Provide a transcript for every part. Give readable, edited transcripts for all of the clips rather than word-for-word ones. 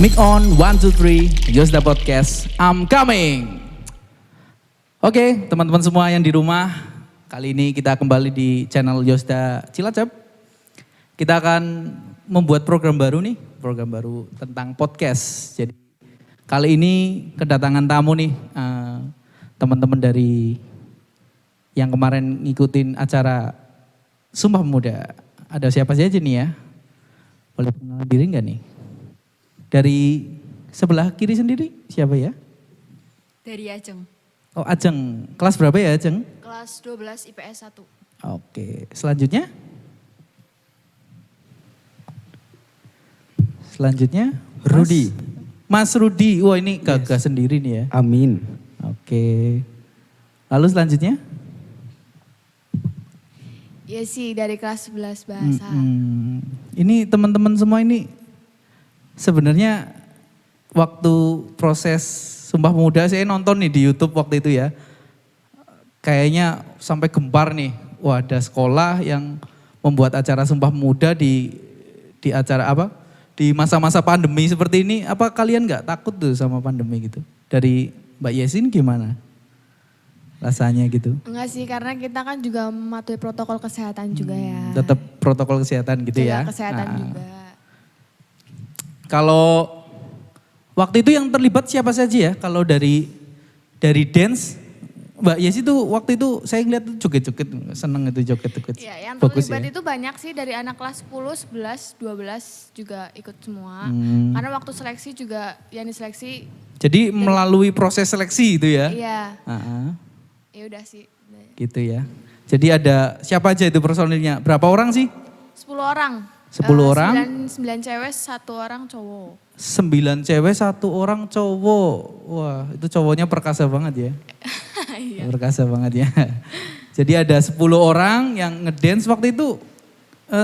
Mic on, 1, 2, 3, Yosda Podcast, I'm coming. Oke, teman-teman semua yang di rumah, kali ini kita kembali di channel Yosda Cilacap. Kita akan membuat program baru nih, program baru tentang podcast. Jadi kali ini kedatangan tamu nih, teman-teman dari yang kemarin ngikutin acara Sumpah Pemuda. Ada siapa saja nih ya? Boleh kenal diri nggak nih? Dari sebelah kiri sendiri siapa ya? Dari Ajeng. Oh Ajeng, kelas berapa ya Ajeng? Kelas 12 IPS 1. Oke, selanjutnya? Selanjutnya? Rudi. Mas Rudi, wah ini gagah sendiri nih ya. Amin. Oke, lalu selanjutnya? Ya sih dari kelas 11 bahasa. Ini teman-teman semua ini sebenarnya waktu proses Sumpah Pemuda saya nonton nih di YouTube waktu itu ya. Kayaknya sampai gempar nih. Wah, ada sekolah yang membuat acara Sumpah Pemuda di acara apa? Di masa-masa pandemi seperti ini. Apa kalian nggak takut tuh sama pandemi gitu? Dari Mbak Yesin gimana? Rasanya gitu. Enggak sih karena kita kan juga mematuhi protokol kesehatan juga ya. Tetap protokol kesehatan gitu ya. Jaga kesehatan juga. Kalau waktu itu yang terlibat siapa saja ya? Kalau dari dance, Mbak Yesi tuh waktu itu saya ngeliat tuh joget-joget, seneng itu joget-joget. Ya, yang Bagus terlibat ya. itu banyak sih dari anak kelas 10, 11, 12 juga ikut semua. Karena waktu seleksi juga yang diseleksi. Jadi melalui proses seleksi itu ya? Iya. Ah, Ya udah sih. gitu ya. Jadi ada siapa aja itu personilnya? Berapa orang sih? 10 orang. 10 orang? 9 cewek, 1 orang cowok. 9 cewek, 1 orang cowok. Wah itu cowoknya perkasa banget ya. Iya. Perkasa banget ya. Jadi ada 10 orang yang ngedance waktu itu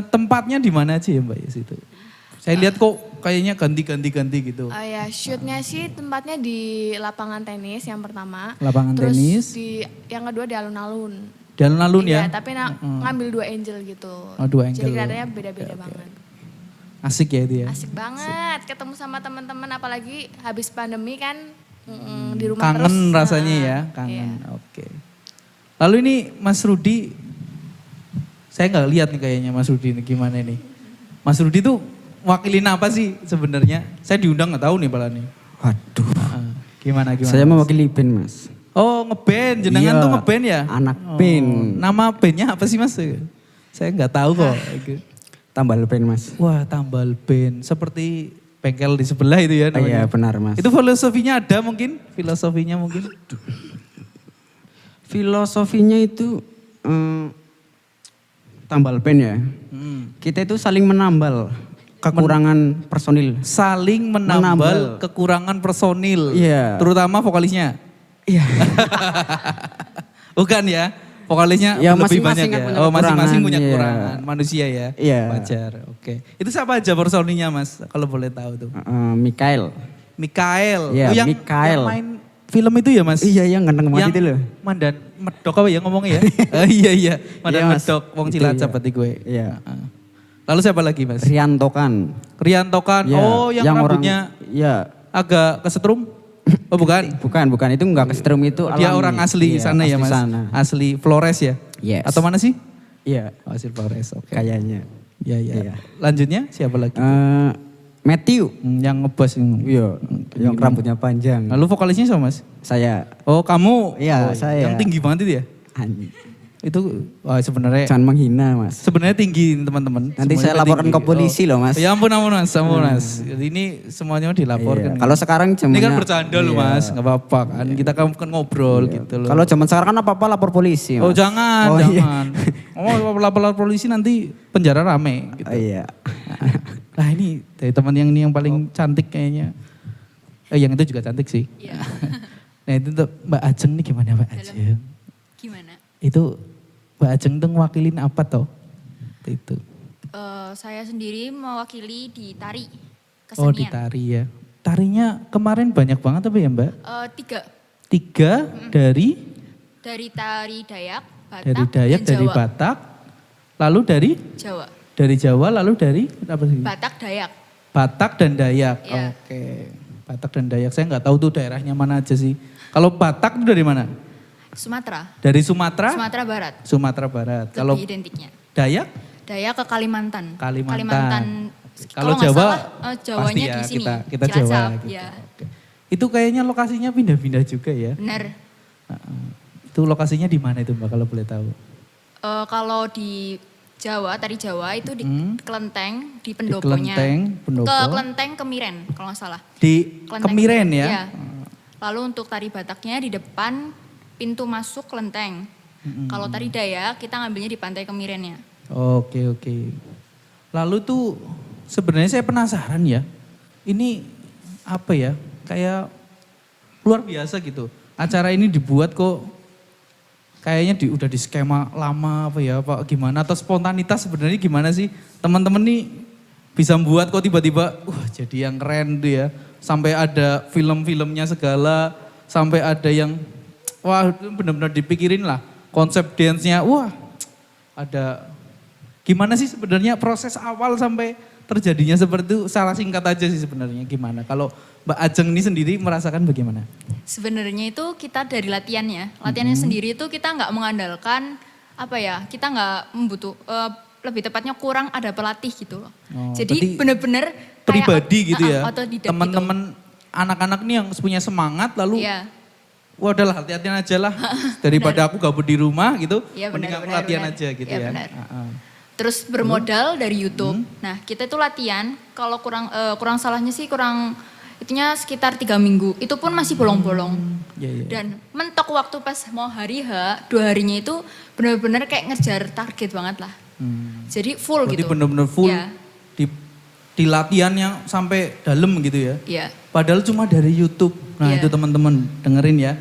tempatnya di mana aja ya Mbak Yes itu? Saya lihat kok kayaknya ganti-ganti gitu. Oh ya, shootnya sih tempatnya di lapangan tenis yang pertama. Lapangan Terus tenis. yang kedua di alun-alun. Di alun-alun ya? Iya, tapi ngambil 2 angel gitu. Oh 2 angle. Jadi kelihatannya beda-beda banget. Asik ya itu ya? Asik banget, ketemu sama teman-teman apalagi habis pandemi kan di rumah terus. Kangen rasanya ya, Iya. kangen. Oke. Lalu ini Mas Rudi, saya nggak lihat nih kayaknya Mas Rudi ini gimana nih. Mas Rudi tuh wakilin apa sih sebenarnya? Saya diundang nggak tahu nih malah nih. Waduh. Gimana? Saya Mas? mewakili band mas. Oh ngeband, jenengan Iya, tuh ngeband ya? anak Oh, band. Nama bandnya apa sih Mas? Saya nggak tahu kok. Tambal band mas. Wah tambal band, seperti bengkel di sebelah itu ya Oh, iya namanya. benar mas. Itu filosofinya ada mungkin? Filosofinya mungkin? Filosofinya itu tambal band ya. Kita itu saling menambal kekurangan personil. Saling menambal kekurangan personil. Iya. Terutama vokalisnya. Iya. Bukan ya? Vokalisnya Ya, lebih masing-masing banyak kan ya? punya Oh masing-masing kekurangan, punya iya. kekurangan. Manusia ya? Iya. Wajar, oke. Itu siapa aja personilnya Mas? Kalau boleh tahu tuh. Mikael. Mikael. Iya, Oh, yang Mikael. main film itu ya Mas? Iya yang ganteng banget itu loh. Mandan Medok apa ya ngomongnya ya? Iya. Mandan Iya, Mas. Medok, wong Itu Cilacap iya. berarti gue. Iya. Heeh. Lalu siapa lagi Mas? Riantokan. Riantokan. Iya, Oh yang rambutnya Iya. agak kesetrum? Oh bukan? Bukan itu enggak kesetrum itu Dia alami. orang asli Iya, sana ya asli Mas? sana. Asli Flores ya? Yes. Atau mana sih? Iya, Oh, asli Flores, oke. kayaknya. Iya. Iya. Lanjutnya siapa lagi? Matthew. Yang ngebas. Iya, yang rambutnya panjang. Lalu vokalisnya siapa Mas? Saya. Oh kamu? Iya, Oh, saya. Yang tinggi banget itu ya? Itu wah sebenarnya Jangan menghina mas. sebenarnya tinggi teman-teman. Nanti Semuanya saya laporkan tinggi. ke polisi loh mas. Ya ampun Mas. Jadi ini semuanya dilaporkan. Iya. Kalau sekarang ini kan zamannya- bercanda loh iya. Mas, nggak apa-apa kan. Kita kan ngobrol gitu loh. Kalau zaman sekarang kan apa-apa lapor polisi. Oh Mas. jangan, Oh, iya. jangan. Oh lapor polisi nanti penjara rame gitu. Oh, iya. Nah ini dari teman yang ini yang paling cantik kayaknya. Yang itu juga cantik sih. Iya. Nah itu tuh Mbak Ajeng nih gimana Mbak Ajeng? Gimana? Itu Mbak Ajeng tuh ngwakilin apa toh? Itu. Saya sendiri mewakili di tari kesenian. Oh di tari ya. Tarinya kemarin banyak banget apa ya Mbak? 3 3 dari tari Dayak, Batak, dari Dayak, dan dari Jawa. Batak, lalu dari Jawa. Jawa, lalu dari apa sih? Batak Dayak. Batak dan Dayak. Iya. Oke. Batak dan Dayak. Saya nggak tahu tuh daerahnya mana aja sih. Kalau Batak itu dari mana? Sumatera. Dari Sumatera? Sumatera Barat. Sumatera Barat. Kalau Lebih identiknya. Dayak? Dayak ke Kalimantan. Kalimantan. Kalau Kalau nggak Jawa, salah, Jawanya pasti ya, di sini. kita Jawa. Cilacap, Gitu. ya. Oke. Itu kayaknya lokasinya pindah-pindah juga ya. Benar. Itu lokasinya di mana itu Mbak kalau boleh tahu? Kalau di Jawa, tari Jawa itu di Kelenteng, di Di pendoponya. Kelenteng, Pendopo. Ke Kelenteng, Kemiren kalau nggak salah. Di Kelenteng, Kemiren ya? Iya. Lalu untuk tari Bataknya di depan pintu masuk Kelenteng. Kalau tari Dayak kita ngambilnya di pantai Kemirennya. Oke. Lalu tuh sebenarnya saya penasaran ya. Ini apa ya? Kayak luar biasa gitu. Acara ini dibuat kok kayaknya udah di skema lama apa ya? Apa gimana? Atau spontanitas sebenarnya gimana sih? Teman-teman nih bisa membuat kok tiba-tiba jadi yang keren tuh ya. Sampai ada film-filmnya segala, sampai ada yang wah benar-benar dipikirin lah konsep dance-nya. Wah, ada gimana sih sebenarnya proses awal sampai terjadinya seperti itu? Salah singkat aja sih sebenarnya gimana? Kalau Mbak Ajeng ini sendiri merasakan bagaimana? Sebenarnya itu kita dari latihannya. Latihannya sendiri itu kita nggak mengandalkan apa ya? Kita nggak lebih tepatnya kurang ada pelatih gitu loh. Oh, jadi benar-benar pribadi gitu ya. otodidak Teman-teman anak-anak nih yang punya semangat lalu Iya. wah udahlah latihan aja lah daripada aku gabut di rumah gitu. Iya, mending aku benar, latihan benar. aja gitu Iya, ya. benar. Terus bermodal dari YouTube. Nah, kita itu latihan kalau kurang salahnya sih itunya sekitar 3 minggu. Itu pun masih bolong-bolong. Iya. Dan mentok waktu pas mau hari H, 2 harinya itu benar-benar kayak ngejar target banget lah. Jadi full Berarti gitu. benar-benar full Ya, di latihan yang sampai dalam gitu ya. iya. Padahal cuma dari YouTube. Nah Iya. itu teman-teman dengerin ya.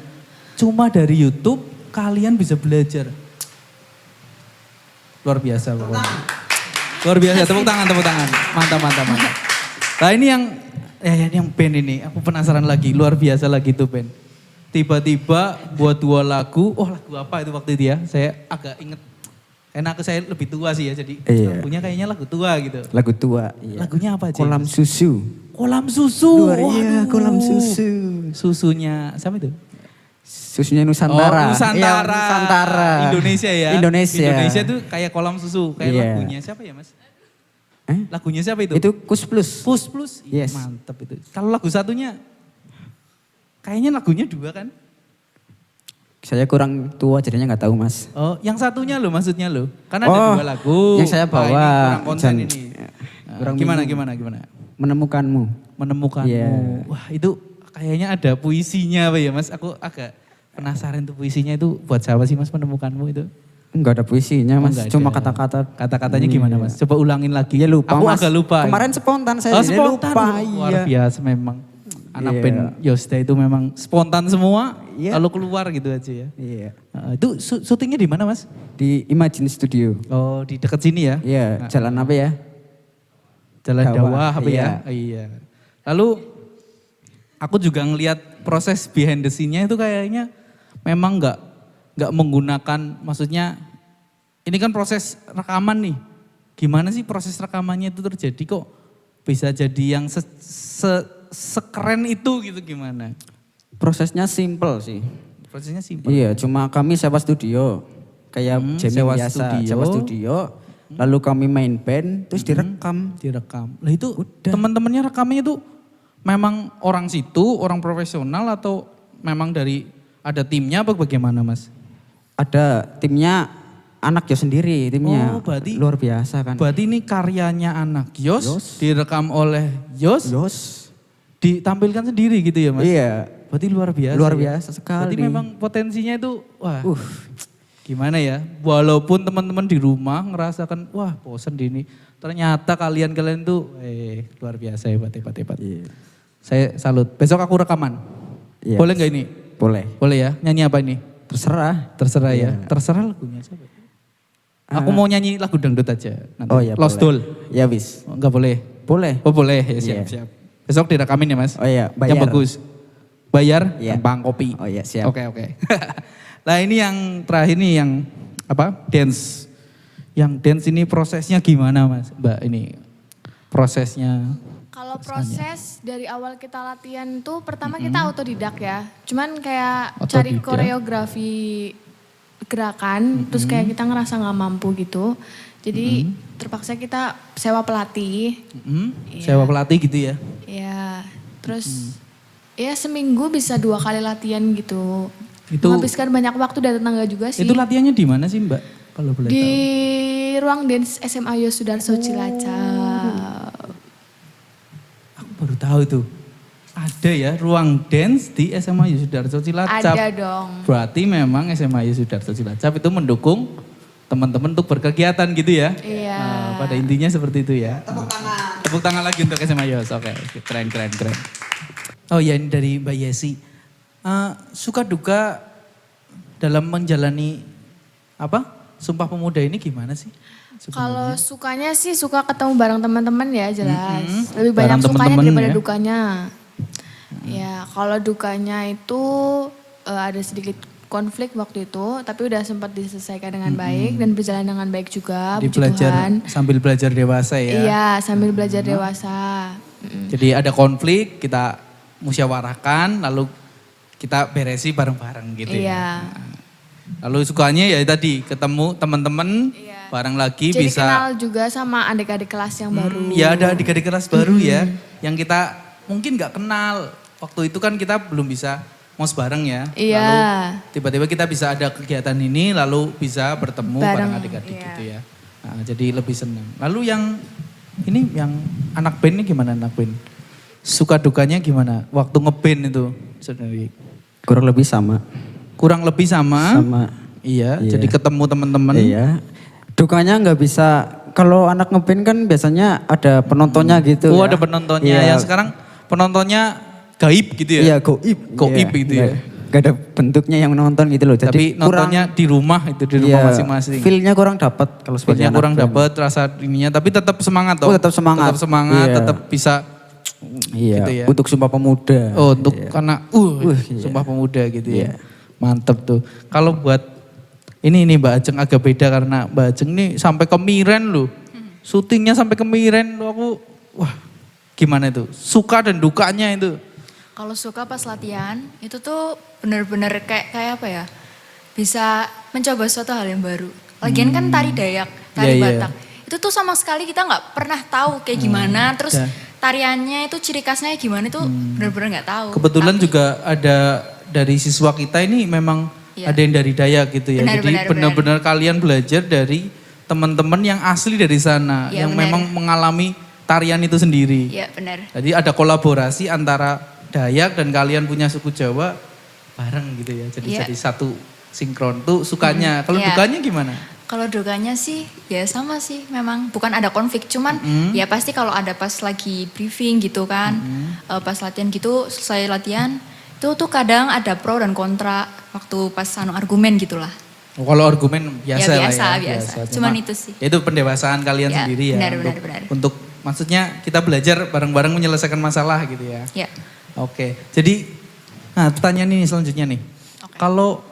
Cuma dari YouTube kalian bisa belajar. Luar biasa pokoknya. Luar biasa, tepuk tangan. Mantap. Nah ini yang band ini, aku penasaran lagi, luar biasa lagi tuh band. Tiba-tiba buat 2 lagu, lagu apa itu waktu itu ya? Saya agak inget, karena saya lebih tua sih ya, jadi Iya. lagunya kayaknya lagu tua gitu. Lagu tua. Iya. Lagunya apa aja? Kolam susu. Kolam susu. Iya, Waduh. kolam susu. Susunya siapa itu? Susunya Nusantara. Oh, Nusantara. Iya, Nusantara. Indonesia ya. Indonesia. Indonesia tuh kayak kolam susu. Kayak Iya. lagunya siapa ya Mas? Eh? Lagunya siapa itu? Itu Kus Plus. Pus Plus. Ih, Yes. mantep itu. Kalau lagu satunya, kayaknya lagunya 2 kan? Saya kurang tua jadinya nggak tahu mas. Oh, yang satunya lo maksudnya lo? Karena ada 2 lagu. Yang saya Wah, ini bawa. kurang konsen Jan- ini. kurang Gimana? Menemukanmu. Menemukanmu. Iya. Wah itu kayaknya ada puisinya apa ya Mas? Aku agak penasaran tuh puisinya itu buat siapa sih Mas menemukanmu itu? Enggak ada puisinya mas, Enggak cuma ada. kata-kata. Kata-katanya gimana Mas? Coba ulangin lagi. Iya lupa Aku mas. agak lupa. Kemarin spontan saya jadi spontan. lupa. Luar Iya. biasa memang. Anak Iya. band Yosta itu memang spontan semua. Iya. Lalu keluar gitu aja ya. Iya. Itu syutingnya di mana Mas? Di Imagine Studio. Oh di dekat sini ya? Iya, jalan apa ya? Jalan Dawah, Dawah apa iya. ya? Iya. Lalu aku juga ngelihat proses behind the scene-nya itu kayaknya memang nggak menggunakan, maksudnya ini kan proses rekaman nih. Gimana sih proses rekamannya itu terjadi kok bisa jadi yang sekeren itu gitu gimana? Prosesnya simple sih. Prosesnya simpel. Iya, cuma kami sewa studio. Kayak jamming sewa biasa, studio. sewa studio. Lalu kami main band, terus direkam. Direkam. Lah itu teman-temannya rekamnya itu memang orang situ, orang profesional atau memang dari ada timnya apa bagaimana Mas? Ada timnya anak Yos sendiri, timnya. Oh, berarti- luar biasa kan. Berarti ini karyanya anak Yos, Yos. direkam oleh Yos, Yos. ditampilkan sendiri gitu ya Mas? Iya. Berarti luar biasa. Luar ya? biasa sekali. Berarti memang potensinya itu wah. Gimana ya? Walaupun teman-teman di rumah ngerasakan wah bosen di ini. Ternyata kalian tuh luar biasa hebat. Iya. Saya salut. Besok aku rekaman. Iya. Boleh nggak ini? Boleh. Boleh ya? Nyanyi apa ini? Terserah. Terserah ya. Iya. Terserah lagunya siapa? Aku mau nyanyi lagu dangdut aja. Nanti. Oh ya Lost boleh. Doll. Ya wis. Oh, enggak boleh. Boleh. Oh boleh, ya, siap, Iya. siap. Besok direkamin ya Mas? Oh iya, bayar. Yang bagus. Bayar, Iya. tempang kopi. Oh iya, siap. Oke. Nah ini yang terakhir nih yang apa? Dance. Yang dance ini prosesnya gimana Mas? Mbak ini prosesnya. Kalau proses dari awal kita latihan tuh pertama kita autodidak ya. Cuman kayak cari Otodidak. koreografi gerakan, terus kayak kita ngerasa nggak mampu gitu. Jadi terpaksa kita sewa pelatih. Sewa pelatih gitu ya. Ya, terus ya seminggu bisa 2 kali latihan gitu. Itu- Menghabiskan banyak waktu dari tetangga juga sih. Itu latihannya di mana sih Mbak? Kalau boleh Di tahu. ruang dance SMA Yosudarso Cilacap. Aku baru tahu itu. Ada ya ruang dance di SMA Yosudarso Cilacap. Ada dong. Berarti memang SMA Yosudarso Cilacap itu mendukung teman-teman untuk berkegiatan gitu ya. Iya. Pada intinya seperti itu ya. Tepuk tangan lagi untuk SMA Yos. Oke, keren. Oh ya, ini dari Mbak Yesi. Suka duka dalam menjalani Sumpah Pemuda ini gimana sih? Kalau sukanya sih suka ketemu bareng teman-teman ya jelas. Lebih Bareng banyak sukanya teman-teman daripada ya. dukanya. Ya kalau dukanya itu ada sedikit konflik waktu itu, tapi udah sempat diselesaikan dengan baik dan berjalan dengan baik juga. Jadi Puji belajar Tuhan. sambil belajar dewasa ya. Iya sambil belajar dewasa. Jadi ada konflik, kita musyawarahkan, lalu kita beresi bareng-bareng gitu ya. Iya. Lalu sukanya ya tadi ketemu teman-teman, bareng lagi Jadi bisa. kenal juga sama adik-adik kelas yang baru. Ya ada adik-adik kelas baru ya, yang kita mungkin nggak kenal. Waktu itu kan kita belum bisa mos bareng ya. Iya. Lalu tiba-tiba kita bisa ada kegiatan ini, lalu bisa bertemu bareng Bareng, adik-adik iya. gitu ya. Nah, jadi lebih senang. Lalu yang anak band ini gimana anak band? Suka dukanya gimana? Waktu ngeband itu sendiri. Kurang lebih sama. Kurang lebih sama. Sama. Iya, Iya. jadi ketemu teman-teman. Iya. Dukanya nggak bisa, kalau anak ngeband kan biasanya ada penontonnya gitu Oh, ya. ada penontonnya. Iya. Yang sekarang penontonnya gaib gitu ya. Iya, goib. Goib Iya, gitu ya. Gak ada bentuknya yang nonton gitu loh. Jadi Tapi nontonnya di rumah itu, di rumah iya, masing-masing. Feel-nya kurang dapat kalau seperti Feel-nya anak kurang band. dapat rasa ininya, tapi tetap semangat toh. Oh, tetap semangat. Tetap semangat, Iya. tetap bisa Iya, gitu ya. untuk Sumpah Pemuda. Oh, untuk karena iya. Sumpah Pemuda gitu ya. Iya. Mantep tuh. Kalau buat ini Mbak Ajeng agak beda karena Mbak Ajeng ini sampai ke Miren loh. Syutingnya sampai ke Miren loh, aku wah gimana itu? Suka dan dukanya itu. Kalau suka pas latihan itu tuh bener-bener kayak apa ya? Bisa mencoba suatu hal yang baru. Lagian kan tari Dayak, tari Iya, iya. Batak. Itu tuh sama sekali kita nggak pernah tahu kayak gimana. Terus Ya. tariannya itu ciri khasnya gimana itu bener-bener nggak tahu. Kebetulan Tapi- juga ada dari siswa kita ini memang Iya. ada yang dari Dayak gitu ya. Benar, Jadi benar, benar-benar kalian belajar dari teman-teman yang asli dari sana, Iya, yang benar. memang mengalami tarian itu sendiri. Iya benar. Jadi ada kolaborasi antara Dayak dan kalian punya suku Jawa bareng gitu ya. Jadi Iya. jadi satu sinkron tuh sukanya. Kalau Iya. dukanya gimana? Kalau dukanya sih ya sama sih memang bukan ada konflik cuman ya pasti kalau ada pas lagi briefing gitu kan pas latihan gitu selesai latihan itu tuh kadang ada pro dan kontra waktu pas argumen gitulah. Oh, kalau argumen biasa Ya, lah ya. biasa. Cuman itu sih. Itu pendewasaan kalian Ya, sendiri ya. benar. Untuk maksudnya kita belajar bareng-bareng menyelesaikan masalah gitu ya. Ya. Oke, jadi pertanyaan ini selanjutnya nih. Oke. Kalau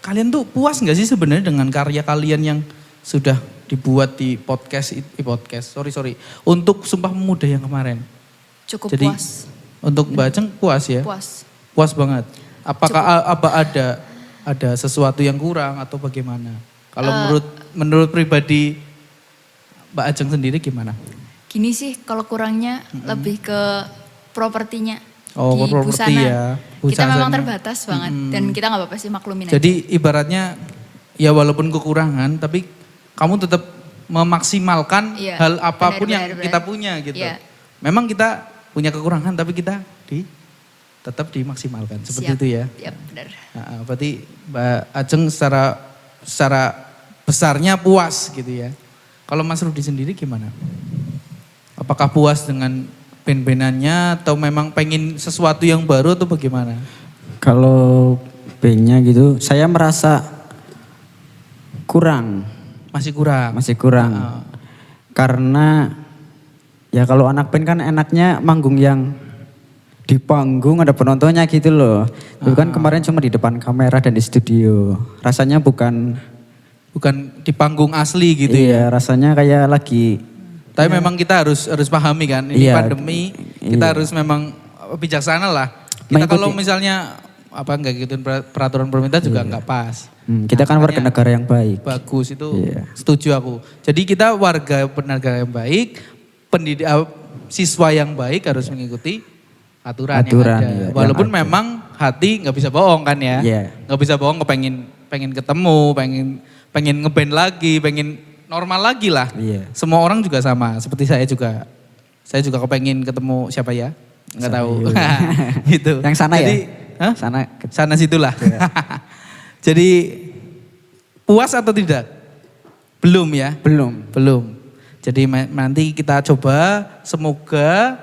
kalian tuh puas nggak sih sebenarnya dengan karya kalian yang sudah dibuat di sorry, untuk Sumpah Pemuda yang kemarin? Cukup Jadi puas. untuk Mbak Ajeng puas ya? Puas. Puas banget. Apakah ada sesuatu yang kurang atau bagaimana? Kalau menurut pribadi Mbak Ajeng sendiri gimana? Gini sih kalau kurangnya lebih ke propertinya Oh, di properti busana. ya, Kita memang busana. terbatas banget dan kita nggak apa-apa sih maklumin aja. Jadi ibaratnya ya walaupun kekurangan tapi kamu tetap memaksimalkan Iya, hal apapun benar, yang benar. kita punya gitu. Iya. Memang kita punya kekurangan tapi kita tetap dimaksimalkan seperti Siap. itu ya. Iya benar. Nah, berarti Mbak Ajeng secara besarnya puas gitu ya. Kalau Mas Rudi sendiri gimana? Apakah puas dengan band-bandannya atau memang pengen sesuatu yang baru atau bagaimana? Kalau bandnya gitu, saya merasa kurang, Masih kurang. masih kurang. Karena ya kalau anak band kan enaknya manggung yang di panggung ada penontonnya gitu loh. Itu kan kemarin cuma di depan kamera dan di studio. Rasanya bukan Bukan di panggung asli gitu ya. iya, rasanya kayak lagi Tapi memang kita harus pahami kan, ini Iya. pandemi, kita harus memang bijaksana lah. Kita Mengikuti. kalau misalnya nggak ngikutin peraturan pemerintah juga nggak pas. Kita kan warga negara yang baik. Bagus itu, Iya. setuju aku. Jadi kita warga negara yang baik, siswa yang baik harus mengikuti aturan yang ada. Iya, Walaupun yang ada. memang hati nggak bisa bohong kan ya, Iya. nggak bisa bohong, pengen ketemu, pengen ngeband lagi, pengen normal lagi lah. Iya. Semua orang juga sama, seperti saya juga kepengen ketemu siapa ya, nggak tahu. Gitu. Yang sana Jadi, ya? hah? Sana situlah. Jadi puas atau tidak? Belum ya? Belum. Jadi nanti kita coba, semoga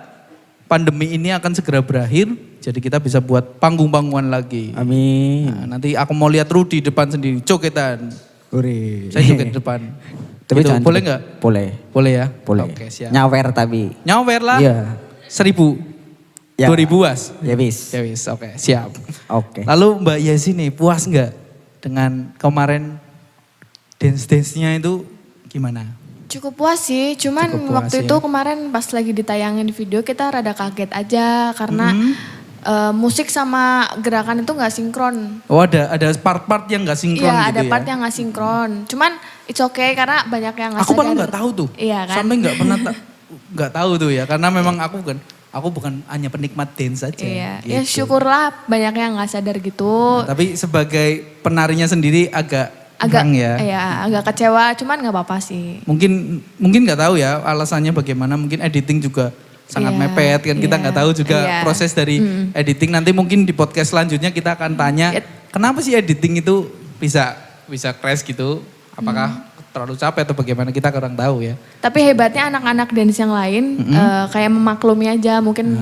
pandemi ini akan segera berakhir. Jadi kita bisa buat panggung-panggungan lagi. Amin. Nah, nanti aku mau lihat Rudy depan sendiri, jogetan. Uri. Saya joget di depan. Tapi Gitu, jangan boleh cepet. nggak? Boleh. Boleh ya? Boleh. Oke, siap. Nyawer tapi. Nyawer lah. Iya. 1.000. Ya. 2.000 was. Ya wis. Ya wis, oke, siap. Oke. Lalu Mbak Yesi nih, puas nggak dengan kemarin dance-nya itu gimana? Cukup puas sih, cuman Cukup puas waktu ya. itu kemarin pas lagi ditayangin video kita rada kaget aja karena musik sama gerakan itu nggak sinkron. Oh ada part-part yang nggak sinkron Iya, gitu ada ya? part yang nggak sinkron. Cuman it's okay karena banyak yang nggak Aku sadar. malah nggak tahu tuh. Iya kan? Sampai nggak pernah nggak tahu tuh ya, karena memang aku bukan hanya penikmat dance saja. Iya, gitu. ya syukurlah banyak yang nggak sadar gitu. Nah, tapi sebagai penarinya sendiri agak kurang ya. Iya, agak kecewa, cuman nggak apa-apa sih. Mungkin nggak tahu ya alasannya bagaimana. Mungkin editing juga sangat Iya, mepet kan, kita iya, nggak tahu juga iya. proses dari editing. Nanti mungkin di podcast selanjutnya kita akan tanya kenapa sih editing itu bisa crash gitu? Apakah terlalu capek atau bagaimana, kita kurang tahu ya. Tapi hebatnya anak-anak dance yang lain kayak memaklumi aja, mungkin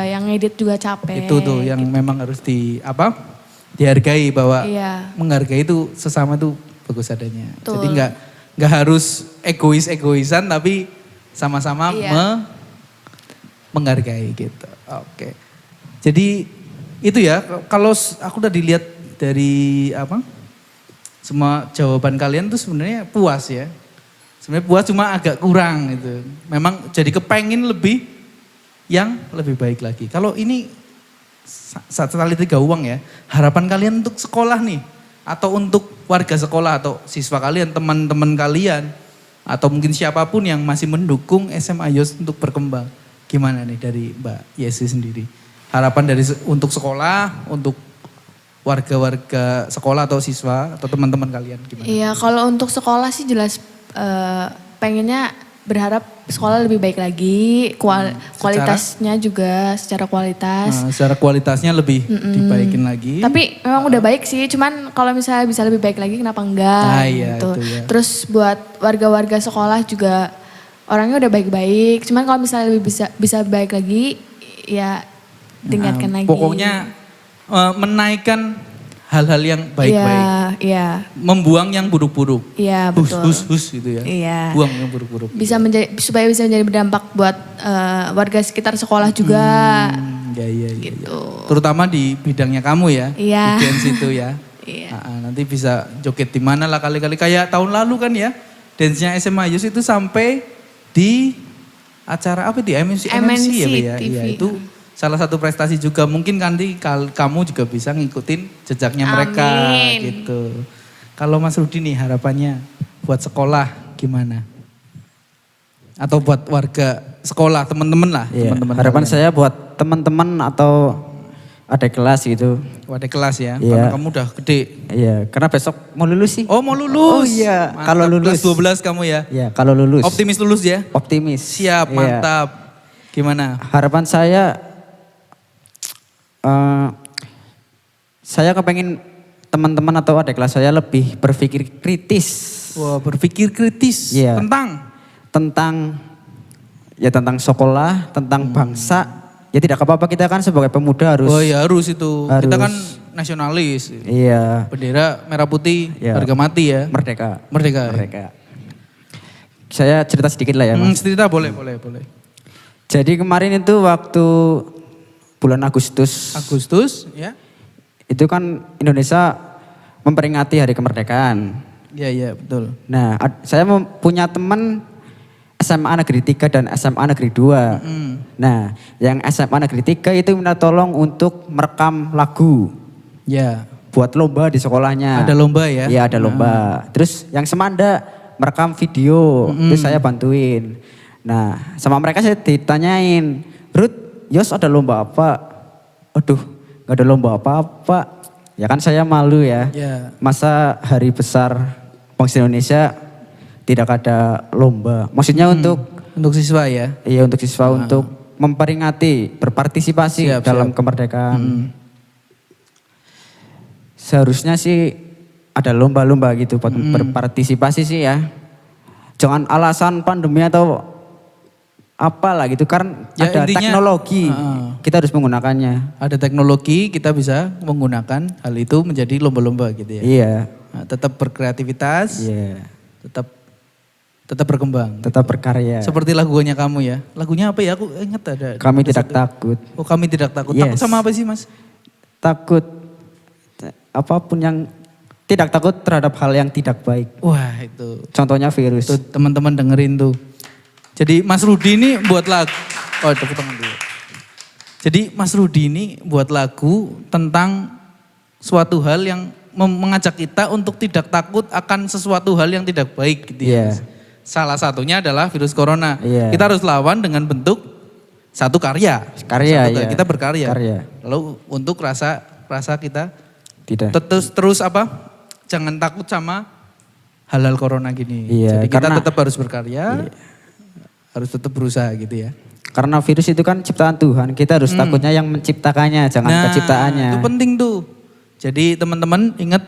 yang ngedit juga capek. Itu tuh yang memang harus dihargai, bahwa Iya. menghargai itu sesama tuh bagus adanya. Betul. Jadi nggak harus egoisan tapi sama-sama Iya. menghargai gitu. Oke. Jadi itu ya, kalau aku udah dilihat dari semua jawaban kalian tuh sebenarnya puas ya. Sebenarnya puas, cuma agak kurang gitu. Memang jadi kepengin yang lebih baik lagi. Kalau ini satu kali 3 uang ya, harapan kalian untuk sekolah nih, atau untuk warga sekolah atau siswa kalian, teman-teman kalian, atau mungkin siapapun yang masih mendukung SMA Yos untuk berkembang. Gimana nih dari Mbak Yesi sendiri? Harapan untuk sekolah, untuk warga-warga sekolah atau siswa atau teman-teman kalian gimana? Iya, kalau untuk sekolah sih jelas pengennya berharap sekolah lebih baik lagi, kualitasnya juga secara kualitas. Nah, secara kualitasnya lebih dibaikin lagi. Tapi memang udah baik sih, cuman kalau misalnya bisa lebih baik lagi kenapa enggak Nah, iya, gitu. itu ya. Terus buat warga-warga sekolah juga orangnya udah baik-baik, cuman kalau misalnya lebih bisa baik lagi ya tingkatkan Nah, lagi. pokoknya menaikkan hal-hal yang baik-baik. Iya, Membuang yang buruk-buruk. iya Hus, betul. hus gitu ya. Iya. Buang yang buruk-buruk. Supaya bisa menjadi berdampak buat warga sekitar sekolah juga. Iya. Gitu. Terutama di bidangnya kamu ya. Iya. Di dance itu ya. Iya. Nanti bisa joget di mana lah kali-kali. Kayak tahun lalu kan ya. Dance-nya SMA Yus itu sampai di acara apa di MNC ya, Be, ya. TV. Iya, itu salah satu prestasi juga. Mungkin nanti kamu juga bisa ngikutin jejaknya mereka Amin. gitu. Kalau Mas Rudi nih harapannya buat sekolah gimana? Atau buat warga sekolah, teman-teman lah. Iya, Teman-teman harapan kalian. saya buat teman-teman atau ada kelas gitu. Wadah kelas ya, Iya. karena kamu udah gede. Iya, karena besok mau lulus sih. Oh mau lulus? Oh iya, Mantap, kalau lulus. Kelas 12 kamu ya? Iya, kalau lulus. Optimis lulus ya? Optimis. Siap, Iya. mantap. Gimana? Harapan saya kepengen teman-teman atau adik kelas saya lebih berpikir kritis. Wah, berpikir kritis Iya. tentang tentang sekolah, tentang bangsa. Ya tidak apa-apa, kita kan sebagai pemuda harus. Oh ya harus itu. Kita Harus. kan nasionalis. Iya, Bendera merah putih, Iya. harga mati ya. merdeka. Merdeka. ya? Merdeka. Saya cerita sedikit lah ya, Mas. Cerita boleh. Jadi kemarin itu waktu bulan Agustus, ya. itu kan Indonesia memperingati hari kemerdekaan. Iya betul. Nah, saya punya teman SMA Negeri 3 dan SMA Negeri 2. Nah, yang SMA Negeri 3 itu minta tolong untuk merekam lagu Ya. buat lomba di sekolahnya. Ada lomba ya? Iya, ada lomba. Terus yang Semanda merekam video, terus saya bantuin. Nah, sama mereka saya ditanyain, "Ruth, Yos ada lomba apa?" Aduh, gak ada lomba apa-apa. Ya kan saya malu ya. Ya. Masa hari besar Bangsa Indonesia tidak ada lomba. Maksudnya untuk Siswa ya? iya untuk siswa untuk memperingati, berpartisipasi Siap, dalam siap. kemerdekaan. Seharusnya sih ada lomba-lomba gitu buat berpartisipasi sih ya. Jangan alasan pandemi atau apalah gitu kan Ya, ada intinya, teknologi. Kita harus menggunakannya. Ada teknologi, kita bisa menggunakan hal itu menjadi lomba-lomba gitu ya. Iya. Nah, tetap berkreativitas, Iya. tetap berkembang. Tetap berkarya. Seperti lagunya kamu ya. Lagunya apa ya? Aku ingat ada. Kami tidak takut. Oh, kami tidak takut. Yes. Takut sama apa sih, Mas? Takut apapun yang tidak takut terhadap hal yang tidak baik. Wah, itu. Contohnya virus. Tuh, teman-teman dengerin tuh. Jadi Mas Rudi ini buat lagu. Oh, tepuk tangan dulu. Jadi Mas Rudi ini buat lagu tentang suatu hal yang mengajak kita untuk tidak takut akan sesuatu hal yang tidak baik gitu ya. Iya. Salah satunya adalah virus corona. Iya. Kita harus lawan dengan bentuk satu karya. Karya, Satu, iya. Kita berkarya. Karya. Lalu untuk rasa kita Tidak. terus apa? Jangan takut sama hal-hal corona gini. Iya, Jadi kita karena- tetap harus berkarya. Harus tetap berusaha gitu ya. Karena virus itu kan ciptaan Tuhan. Kita harus takutnya yang menciptakannya, jangan penciptaannya. Itu penting tuh. Jadi teman-teman ingat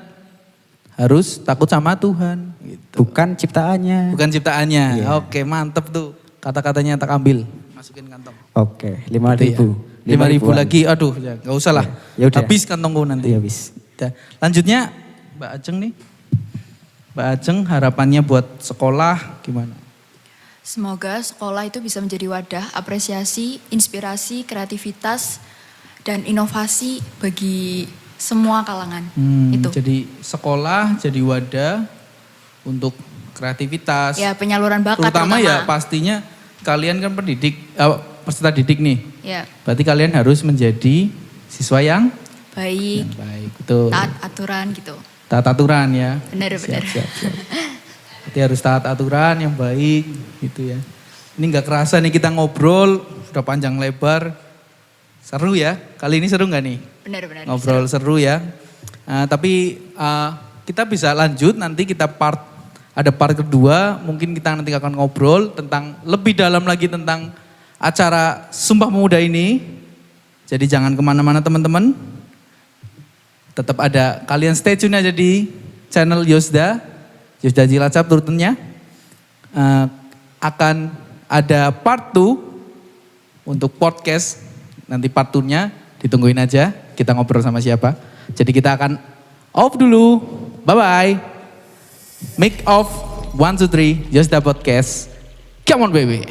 harus takut sama Tuhan. Gitu. Bukan ciptaannya. Bukan ciptaannya. Iya. Oke, mantep tuh. Kata-katanya tak ambil. Masukin kantong. Oke, 5.000. 5.000 lagi. Aduh, ya nggak usah lah. Ya udah. Habis kantongku nanti. Iya, habis. Udah. Lanjutnya Mbak Ajeng nih. Mbak Ajeng harapannya buat sekolah gimana? Semoga sekolah itu bisa menjadi wadah apresiasi, inspirasi, kreativitas, dan inovasi bagi semua kalangan. Itu. Jadi sekolah jadi wadah untuk kreativitas. Ya penyaluran bakat Terutama ya pastinya kalian kan peserta didik nih. Ya, Berarti kalian harus menjadi siswa yang baik, baik. Betul. taat aturan gitu. Taat aturan ya. Benar-benar. Siap. Berarti harus taat aturan yang baik gitu ya. Ini nggak kerasa nih kita ngobrol udah panjang lebar. Seru ya. Kali ini seru nggak nih? Benar-benar. Ngobrol seru ya. Tapi kita bisa lanjut nanti kita ada part kedua. Mungkin kita nanti akan ngobrol tentang lebih dalam lagi tentang acara Sumpah Pemuda ini. Jadi jangan kemana-mana teman-teman. Tetap ada, kalian stay tune aja di channel Yosda Cilacap tentunya. Akan ada part 2 untuk podcast. Nanti part 2-nya ditungguin aja, kita ngobrol sama siapa. Jadi kita akan off dulu, bye-bye. Make off, 1, 2, 3, Yosda Podcast. Come on baby.